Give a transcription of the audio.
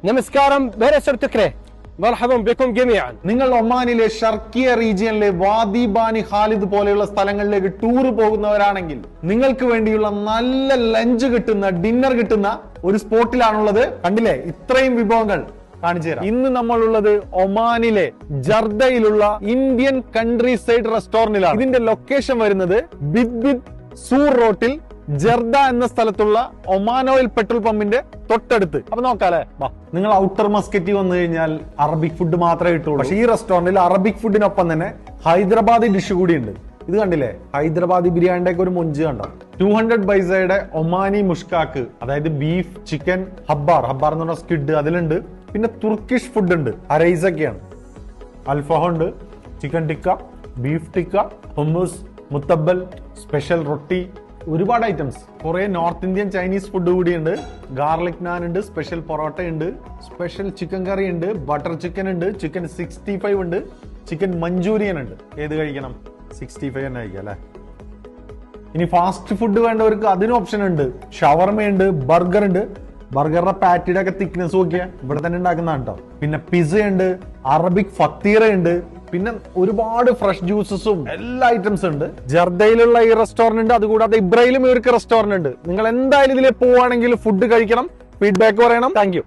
നമസ്കാരം നിങ്ങൾ ഒമാനിലെ ഷർക്കിയ റീജിയനിലെ വാദി ബാനി ഖാലിദ് പോലെയുള്ള സ്ഥലങ്ങളിലേക്ക് ടൂർ പോകുന്നവരാണെങ്കിൽ നിങ്ങൾക്ക് വേണ്ടിയുള്ള നല്ല ലഞ്ച് കിട്ടുന്ന ഡിന്നർ കിട്ടുന്ന ഒരു സ്പോട്ടിലാണുള്ളത്. കണ്ടില്ലേ, ഇത്രയും വിഭവങ്ങൾ കാണിച്ചു തരാം. ഇന്ന് നമ്മളുള്ളത് ഒമാനിലെ ജർദയിലുള്ള ഇന്ത്യൻ കൺട്രി സൈഡ് റെസ്റ്റോറന്റിലാണ്. ഇതിന്റെ ലൊക്കേഷൻ വരുന്നത് ബിദ്ബിദ് സൂർ റോട്ടിൽ ജർദ എന്ന സ്ഥലത്തുള്ള ഒമാൻ ഓയിൽ പെട്രോൾ പമ്പിന്റെ തൊട്ടടുത്ത്. അപ്പൊ നോക്കാല്ലേ, നിങ്ങൾ ഔട്ടർ മസ്കറ്റി വന്നു കഴിഞ്ഞാൽ അറബിക് ഫുഡ് മാത്രമേ കിട്ടുള്ളൂ. പക്ഷേ ഈ റെസ്റ്റോറന്റിൽ അറബിക് ഫുഡിനൊപ്പം തന്നെ ഹൈദരാബാദി ഡിഷ് കൂടി ഉണ്ട്. ഇത് കണ്ടില്ലേ, ഹൈദരാബാദി ബിരിയാണിന്റെ ഒക്കെ ഒരു മൊഞ്ച് കണ്ടോ. 200 പൈസയുടെ ഒമാനി മുഷ്കാക്ക്, അതായത് ബീഫ്, ചിക്കൻ, ഹബ്ബാർ എന്ന് പറഞ്ഞ സ്കിഡ് അതിലുണ്ട്. പിന്നെ തുർക്കിഷ് ഫുഡ് ഉണ്ട്, അരൈസൊക്കെയാണ്. അൽഫഹ ഉണ്ട്, chicken tikka, beef tikka, hummus, മുത്തബൽ, സ്പെഷ്യൽ റൊട്ടി, ഒരുപാട് ഐറ്റംസ്. കുറെ നോർത്ത് ഇന്ത്യൻ ചൈനീസ് ഫുഡ് കൂടിയുണ്ട്. ഗാർലിക് നാൻ ഉണ്ട്, സ്പെഷ്യൽ പൊറോട്ട ഉണ്ട്, സ്പെഷ്യൽ ചിക്കൻ കറി ഉണ്ട്, ബട്ടർ ചിക്കൻ ഉണ്ട്, ചിക്കൻ 65 ഉണ്ട്, ചിക്കൻ മഞ്ചൂരിയൻ ഉണ്ട്. ഏത് കഴിക്കണം? 65 തന്നെ കഴിക്കാം അല്ലെ. ഇനി ഫാസ്റ്റ് ഫുഡ് വേണ്ടവർക്ക് അതിന് ഓപ്ഷൻ ഉണ്ട്. ഷവർമയുണ്ട്, ബർഗർ ഉണ്ട്. ബർഗറിന്റെ പാറ്റിയുടെ ഒക്കെ തിക്നെസ് നോക്കിയാൽ ഇവിടെ തന്നെ ഉണ്ടാക്കുന്നതാണ് കേട്ടോ. പിന്നെ പിസ്സ ഉണ്ട്, അറബിക് ഫത്തീറ ഉണ്ട്, പിന്നെ ഒരുപാട് ഫ്രഷ് ജ്യൂസസും എല്ലാ ഐറ്റംസ് ഉണ്ട്. ജർദയിലുള്ള ഈ റെസ്റ്റോറന്റ് ഉണ്ട്. അതുകൂടാതെ ഇബ്രയിലും ഇവർക്ക് റെസ്റ്റോറന്റ് ഉണ്ട്. നിങ്ങൾ എന്തായാലും ഇതിലെ പോവാണെങ്കിൽ ഫുഡ് കഴിക്കണം, ഫീഡ്ബാക്ക് പറയണം. Thank you.